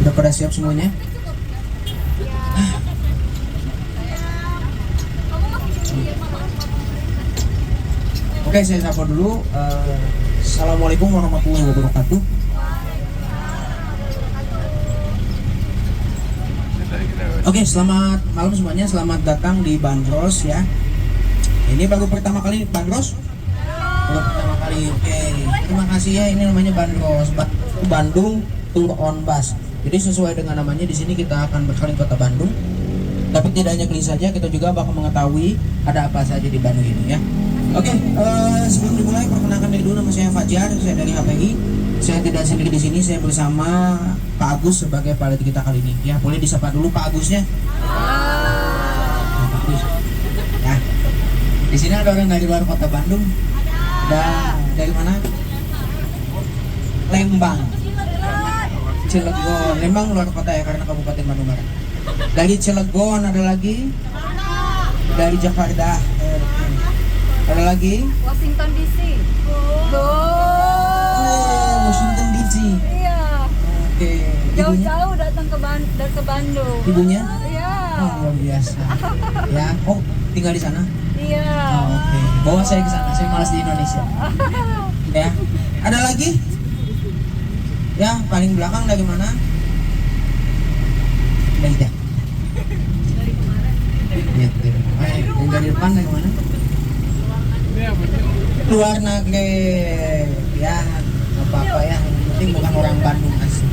Udah pada siap semuanya? Oke, saya sapa dulu. Assalamualaikum warahmatullahi wabarakatuh. Oke, selamat malam semuanya. Selamat datang di Bandros ya. Ini baru pertama kali Bandros? Baru pertama kali. Oke, terima kasih ya. Ini namanya Bandros, Bandung Tour on Bus. Jadi sesuai dengan namanya, di sini kita akan berkeliling kota Bandung. Tapi tidak hanya keliling saja, kita juga bakal mengetahui ada apa saja di Bandung ini ya. Oke, sebelum dimulai perkenalkan diri dulu, nama saya Fajar, saya dari HPI. Saya tidak sendiri di sini, saya bersama Pak Agus sebagai pilot kita kali ini. Ya, boleh disapa dulu Pak Agusnya. Pak Agus. Ya. Di sini ada orang dari luar kota Bandung. Dan dari mana? Lembang. Cilegon. Lembang luar kota ya, karena Kabupaten Bandung Barat. Dari Cilegon ada lagi. Dari Jakarta. Ada lagi? Washington DC. Washington DC. Iya. Oke. Ibunya? Jauh-jauh datang ke Bandung. Ibunya? Iya. Oh, luar biasa. Ya, oh tinggal di sana? Iya. Oh, oke. Bawa saya ke sana. Saya malas di Indonesia. Ya. Ada lagi? Ya, paling belakang dari mana? Dari ya. Dari kemarin. Ya, yang dari depan dari mana? Luar negeri. Ya, apa-apa ya. Yang penting bukan orang Bandung asli.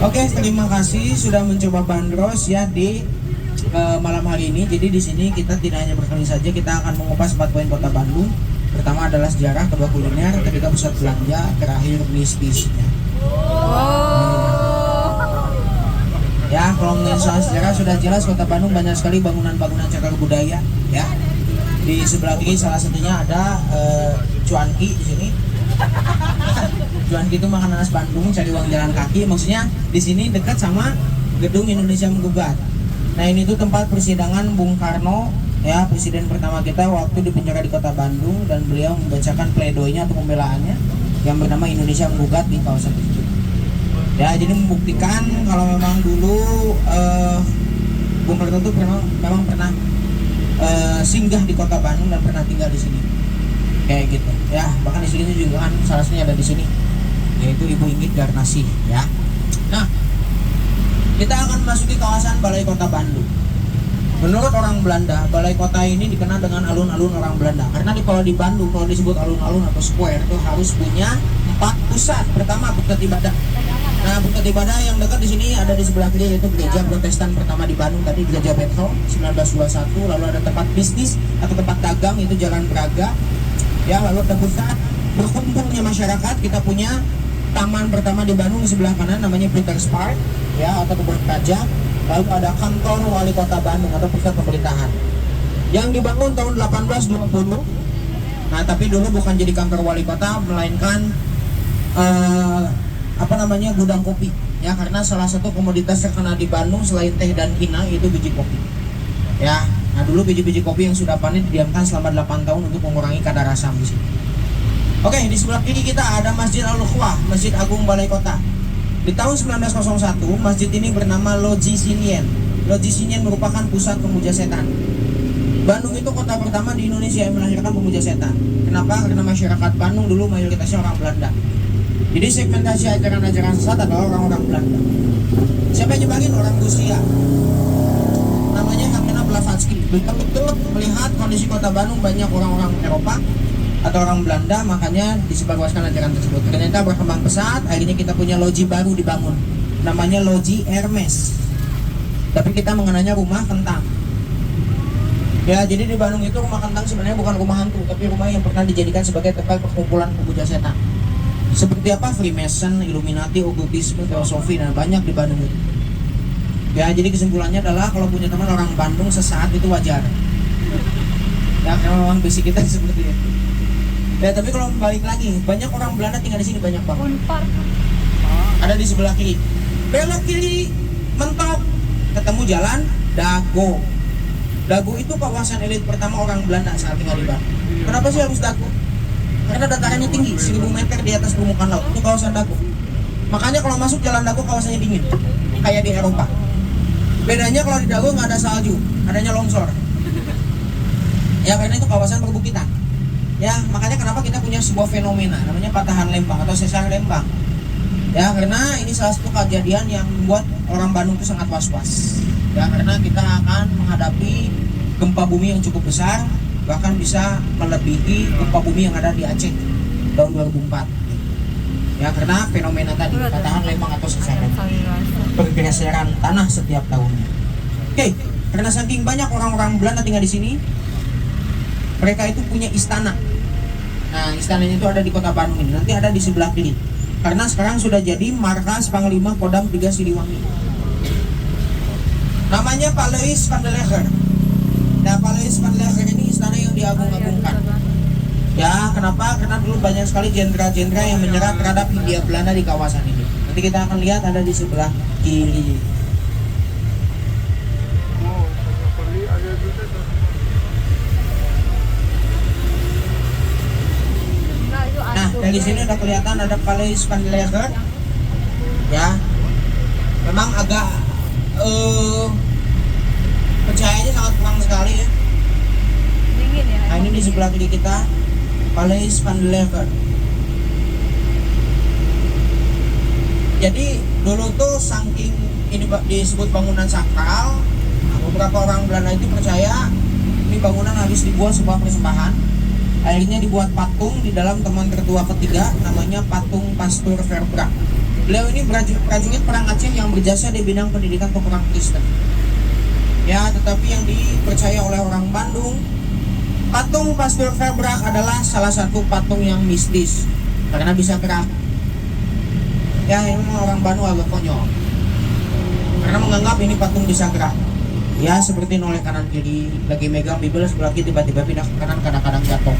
Oke, terima kasih sudah mencoba Bandros ya di malam hari ini. Jadi di sini kita tidak hanya berkeliling saja, kita akan mengupas 4 poin kota Bandung. Pertama adalah sejarah, kedua kuliner, ketiga pusat belanja, terakhir bisnisnya. Ya, kalau ngomongin soal sejarah sudah jelas kota Bandung banyak sekali bangunan-bangunan cagar budaya ya. Di sebelah kiri salah satunya ada cuanki di sini. Cuanki itu makanan khas Bandung, cari uang jalan kaki. Maksudnya di sini dekat sama gedung Indonesia Menggugat. Nah, ini tuh tempat persidangan Bung Karno ya, presiden pertama kita waktu dipenjara di kota Bandung, dan beliau membacakan pledoinya atau pembelaannya yang bernama Indonesia Menggugat di kawasan itu. Ya, jadi membuktikan kalau memang dulu Bung Karno itu memang pernah singgah di kota Bandung dan pernah tinggal di sini. Kayak gitu. Ya, bahkan di sini juga kan salah satunya ada di sini, yaitu Ibu Inggit Garnasih ya. Nah, kita akan memasuki kawasan Balai Kota Bandung. Menurut orang Belanda, Balai Kota ini dikenal dengan alun-alun orang Belanda. Karena kalau di Bandung, kalau disebut alun-alun atau square itu harus punya 4 pusat. Pertama, pusat ibadah. Nah, pusat ibadah yang dekat di sini ada di sebelah kiri, yaitu gereja Protestan pertama di Bandung tadi, Gereja Petro 1921. Lalu ada tempat bisnis atau tempat dagang, itu Jalan Braga. Ya, lalu ada pusat berkumpulnya masyarakat. Kita punya taman pertama di Bandung di sebelah kanan, namanya Peters Park ya, atau kebun raja. Lalu ada kantor wali kota Bandung atau pusat pemerintahan yang dibangun tahun 1820. Nah, tapi dulu bukan jadi kantor wali kota, melainkan gudang kopi ya, karena salah satu komoditas terkenal di Bandung selain teh dan hina itu biji kopi ya. Nah, dulu biji-biji kopi yang sudah panen didiamkan selama 8 tahun untuk mengurangi kadar asam di sini. Oke, di sebelah kiri kita ada Masjid Al-Ukhwah, Masjid Agung Balai Kota. Di tahun 1901, masjid ini bernama Loji Sinyen. Loji Sinyen merupakan pusat pemuja setan. Bandung itu kota pertama di Indonesia yang melahirkan pemuja setan. Kenapa? Karena masyarakat Bandung dulu mayoritasnya orang Belanda. Jadi segmentasi ajaran-ajaran sesat adalah orang-orang Belanda. Siapa yang nyebarin? Orang Rusia. Namanya Helena Blavatsky. Betul-betul melihat kondisi kota Bandung banyak orang-orang Eropa atau orang Belanda, makanya disebarluaskan ajaran tersebut. Ternyata berkembang pesat, akhirnya kita punya loji baru dibangun, namanya Loji Hermes. Tapi kita mengenalnya rumah kentang. Ya, jadi di Bandung itu rumah kentang sebenarnya bukan rumah hantu, tapi rumah yang pernah dijadikan sebagai tempat perkumpulan pemuja setan. Seperti apa? Freemason, Illuminati, Okkultisme, Teosofi, dan banyak di Bandung itu. Ya, jadi kesimpulannya adalah kalau punya teman orang Bandung sesaat itu wajar. Ya, karena memang basic kita seperti itu. Ya, tapi kalau balik lagi, banyak orang Belanda tinggal di sini, banyak banget. Unpar. Ada di sebelah kiri. Belok kiri, mentok, ketemu jalan Dago. Dago itu kawasan elit pertama orang Belanda saat tinggal di Bandung. Kenapa sih harus Dago? Karena datarannya tinggi, 1000 meter di atas permukaan laut. Itu kawasan Dago. Makanya kalau masuk jalan Dago kawasannya dingin. kayak di Eropa. Bedanya kalau di Dago nggak ada salju, adanya longsor. Ya karena itu kawasan perbukitan. Ya makanya kenapa kita punya sebuah fenomena namanya patahan lembang atau sesar lembang. Ya karena ini salah satu kejadian yang membuat orang Bandung itu sangat was-was. Ya karena kita akan menghadapi gempa bumi yang cukup besar, bahkan bisa melebihi gempa bumi yang ada di Aceh tahun 2004. Ya karena fenomena tadi patahan lembang atau sesar lembang, pergeseran tanah setiap tahunnya. Oke, karena saking banyak orang-orang Belanda tinggal di sini, mereka itu punya istana. Nah, istananya itu ada di kota Bandung ini. Nanti ada di sebelah kiri. Karena sekarang sudah jadi markas Panglima Kodam 3 Siliwangi. Namanya Paleis van der Leger. Nah, Paleis van der Leger ini istana yang diagung-agungkan. Ya, kenapa? Karena dulu banyak sekali jenderal-jenderal yang menyerah terhadap Hindia Belanda di kawasan ini. Nanti kita akan lihat ada di sebelah kiri. Nah, dari sini udah kelihatan ada Paleis van der Leger. Ya, memang agak pencahayaannya sangat kurang sekali ya. Dingin ya. Nah, ini di sebelah kiri kita Paleis van der Leger. Jadi dulu tuh saking ini disebut bangunan sakral, nah, beberapa orang Belanda itu percaya ini bangunan harus dibuat sebuah persembahan. Akhirnya dibuat patung di dalam teman tertua ketiga, namanya patung Pastor Verbrack. Beliau ini prajurit perang Aceh yang berjasa di bidang pendidikan peperang Kristen. Ya, tetapi yang dipercaya oleh orang Bandung, patung Pastor Verbrack adalah salah satu patung yang mistis karena bisa gerak. Ya, ini memang orang Bandung agak konyol karena menganggap ini patung bisa gerak. Ya, seperti noleh kanan kiri, lagi megang Bible sebelah kiri tiba-tiba pindah ke kanan, kadang-kadang jatuh.